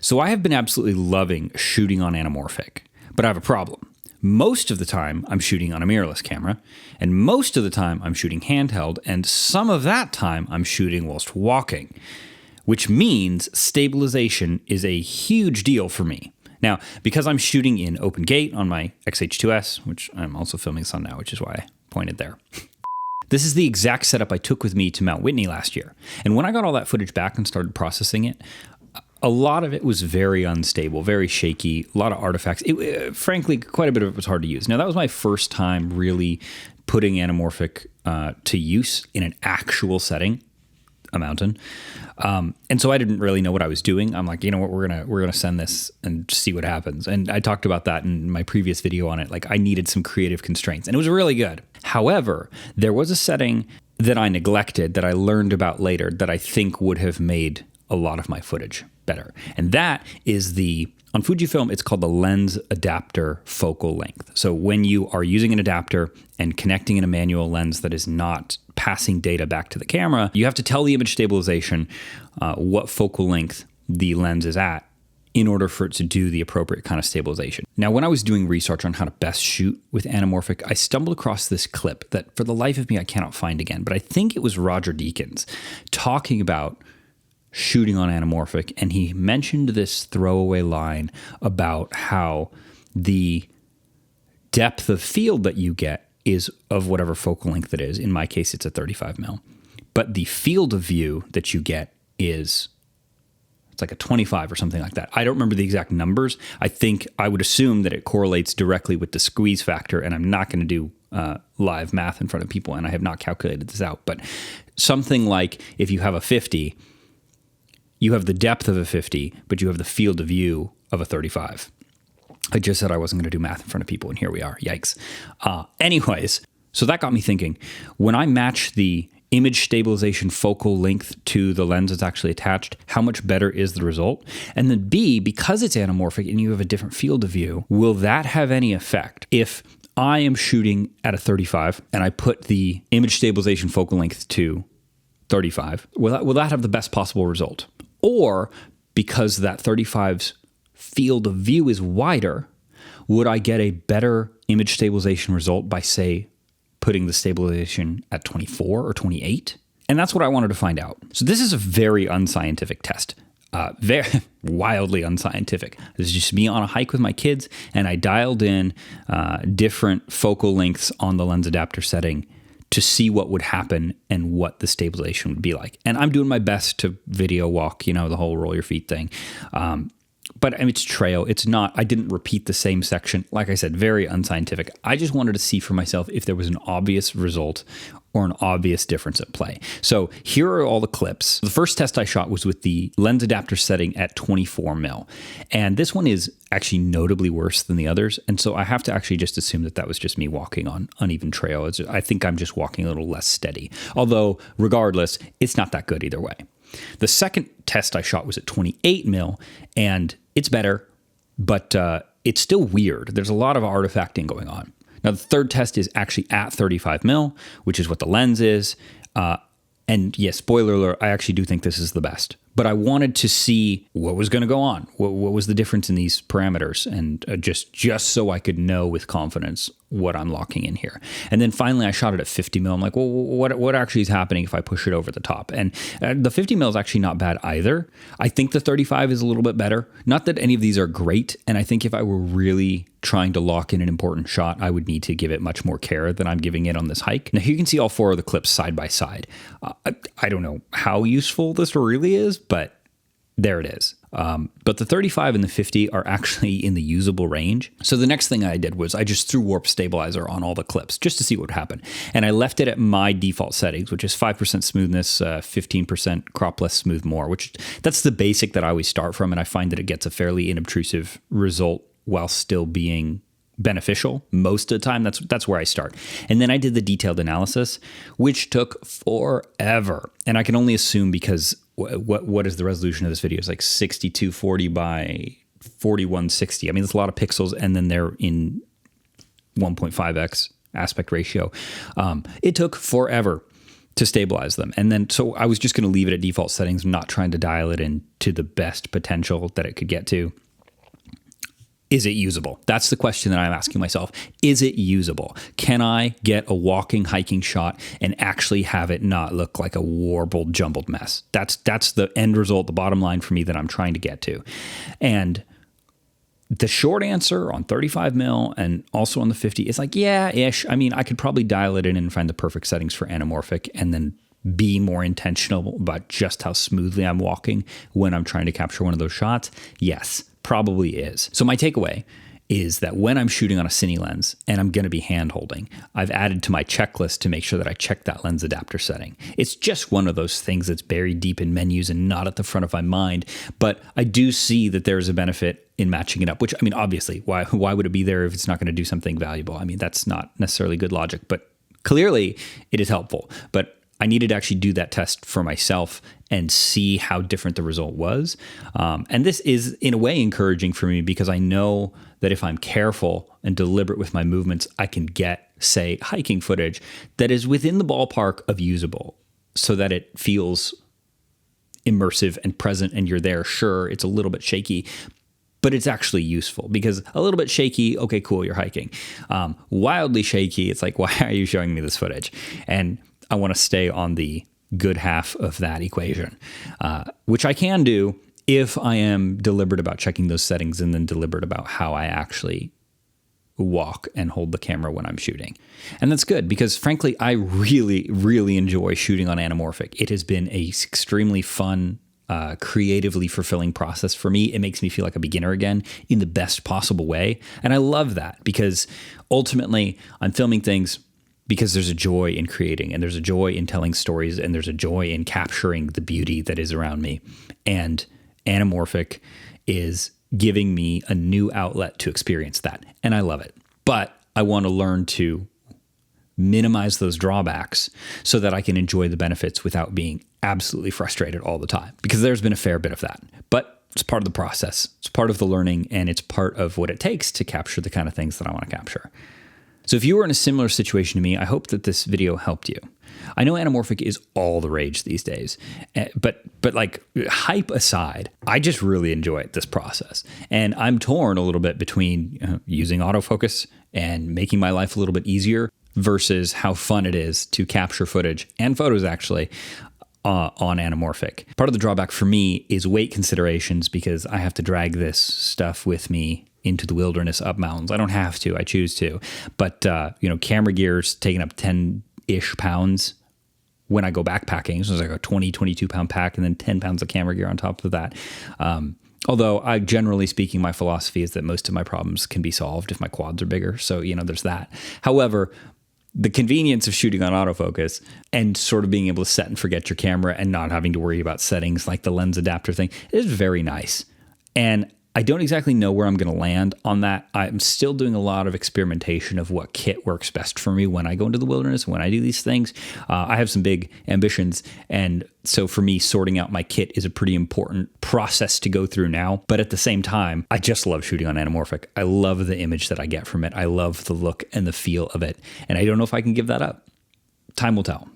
So I have been absolutely loving shooting on anamorphic, but I have a problem. Most of the time, I'm shooting on a mirrorless camera, and most of the time, I'm shooting handheld, and some of that time, I'm shooting whilst walking, which means stabilization is a huge deal for me. Now, because I'm shooting in open gate on my XH2S, which I'm also filming this on now, which is why I pointed there. This is the exact setup I took with me to Mount Whitney last year. And when I got all that footage back and started processing it, a lot of it was very unstable, very shaky, a lot of artifacts. Frankly, quite a bit of it was hard to use. Now, that was my first time really putting anamorphic to use in an actual setting, a mountain. And so I didn't really know what I was doing. I'm like, you know what, we're gonna send this and see what happens. And I talked about that in my previous video on it. Like, I needed some creative constraints, and it was really good. However, there was a setting that I neglected that I learned about later that I think would have made a lot of my footage better. And that is on Fujifilm, it's called the lens adapter focal length. So when you are using an adapter and connecting in a manual lens that is not passing data back to the camera, you have to tell the image stabilization what focal length the lens is at in order for it to do the appropriate kind of stabilization. Now, when I was doing research on how to best shoot with anamorphic, I stumbled across this clip that for the life of me, I cannot find again, but I think it was Roger Deakins talking about shooting on anamorphic, and he mentioned this throwaway line about how the depth of field that you get is of whatever focal length it is. In my case, it's a 35mm. But the field of view that you get it's like a 25 or something like that. I don't remember the exact numbers. I would assume that it correlates directly with the squeeze factor, and I'm not going to do live math in front of people, and I have not calculated this out. But something like if you have a 50, you have the depth of a 50, but you have the field of view of a 35. I just said I wasn't going to do math in front of people, and here we are. Yikes. Anyways, so that got me thinking. When I match the image stabilization focal length to the lens that's actually attached, how much better is the result? And then B, because it's anamorphic and you have a different field of view, will that have any effect if I am shooting at a 35 and I put the image stabilization focal length to 35? Will that have the best possible result? Or because that 35's field of view is wider, would I get a better image stabilization result by, say, putting the stabilization at 24 or 28? And that's what I wanted to find out. So this is a very unscientific test. Very wildly unscientific. This is just me on a hike with my kids, and I dialed in different focal lengths on the lens adapter setting to see what would happen and what the stabilization would be like. And I'm doing my best to video walk, the whole roll your feet thing. But it's trail. It's not, I didn't repeat the same section. Like I said, very unscientific. I just wanted to see for myself if there was an obvious result or an obvious difference at play. So here are all the clips. The first test I shot was with the lens adapter setting at 24mm. And this one is actually notably worse than the others. And so I have to actually just assume that was just me walking on uneven trail. I think I'm just walking a little less steady. Although, regardless, it's not that good either way. The second test I shot was at 28mm, and it's better, but it's still weird. There's a lot of artifacting going on. Now, the third test is actually at 35mm, which is what the lens is. And yes, spoiler alert, I actually do think this is the best. But I wanted to see what was going to go on. What was the difference in these parameters? And just so I could know with confidence what I'm locking in here. And then finally, I shot it at 50mm. I'm like, well, what actually is happening if I push it over the top? And the 50mm is actually not bad either. I think the 35 is a little bit better. Not that any of these are great. And I think if I were really trying to lock in an important shot, I would need to give it much more care than I'm giving it on this hike. Now, here you can see all four of the clips side by side. I don't know how useful this really is, but there it is. But the 35 and the 50 are actually in the usable range. So the next thing I did was I just threw warp stabilizer on all the clips just to see what would happen. And I left it at my default settings, which is 5% smoothness, 15% crop less smooth more, which that's the basic that I always start from. And I find that it gets a fairly inobtrusive result while still being beneficial most of the time. That's where I start. And then I did the detailed analysis, which took forever. And I can only assume because what is the resolution of this video? It's like 6240 by 4160. I mean, there's a lot of pixels, and then they're in 1.5x aspect ratio. It took forever to stabilize them. And then, so I was just going to leave it at default settings, not trying to dial it in to the best potential that it could get to. Is it usable? That's the question that I'm asking myself. Is it usable? Can I get a walking, hiking shot and actually have it not look like a warbled, jumbled mess? That's the end result, the bottom line for me that I'm trying to get to. And the short answer on 35 mil and also on the 50 is like, yeah-ish. I mean, I could probably dial it in and find the perfect settings for anamorphic and then be more intentional about just how smoothly I'm walking when I'm trying to capture one of those shots. Yes, probably is. So my takeaway is that when I'm shooting on a cine lens and I'm going to be hand holding, I've added to my checklist to make sure that I check that lens adapter setting. It's just one of those things that's buried deep in menus and not at the front of my mind. But I do see that there's a benefit in matching it up, which, I mean, obviously, why would it be there if it's not going to do something valuable? I mean, that's not necessarily good logic, but clearly it is helpful. But I needed to actually do that test for myself and see how different the result was. And this is, in a way, encouraging for me because I know that if I'm careful and deliberate with my movements, I can get, say, hiking footage that is within the ballpark of usable so that it feels immersive and present and you're there. Sure, it's a little bit shaky, but it's actually useful because a little bit shaky, okay, cool, you're hiking. Wildly shaky, it's like, why are you showing me this footage? And I want to stay on the good half of that equation, which I can do if I am deliberate about checking those settings and then deliberate about how I actually walk and hold the camera when I'm shooting. And that's good because, frankly, I really, really enjoy shooting on anamorphic. It has been a extremely fun, creatively fulfilling process for me. It makes me feel like a beginner again in the best possible way. And I love that because ultimately I'm filming things because there's a joy in creating and there's a joy in telling stories and there's a joy in capturing the beauty that is around me. And anamorphic is giving me a new outlet to experience that. And I love it. But I want to learn to minimize those drawbacks so that I can enjoy the benefits without being absolutely frustrated all the time, because there's been a fair bit of that. But it's part of the process. It's part of the learning, and it's part of what it takes to capture the kind of things that I want to capture. So if you were in a similar situation to me, I hope that this video helped you. I know anamorphic is all the rage these days, but like, hype aside, I just really enjoy this process. And I'm torn a little bit between using autofocus and making my life a little bit easier versus how fun it is to capture footage and photos actually on anamorphic. Part of the drawback for me is weight considerations because I have to drag this stuff with me into the wilderness up mountains. I don't have to, I choose to. But, camera gear's taking up 10-ish pounds when I go backpacking. So it's like a 20, 22 pound pack and then 10 pounds of camera gear on top of that. Although generally speaking, my philosophy is that most of my problems can be solved if my quads are bigger. So, there's that. However, the convenience of shooting on autofocus and sort of being able to set and forget your camera and not having to worry about settings like the lens adapter thing is very nice. And I don't exactly know where I'm going to land on that. I'm still doing a lot of experimentation of what kit works best for me when I go into the wilderness, when I do these things. I have some big ambitions. And so for me, sorting out my kit is a pretty important process to go through now. But at the same time, I just love shooting on anamorphic. I love the image that I get from it. I love the look and the feel of it. And I don't know if I can give that up. Time will tell.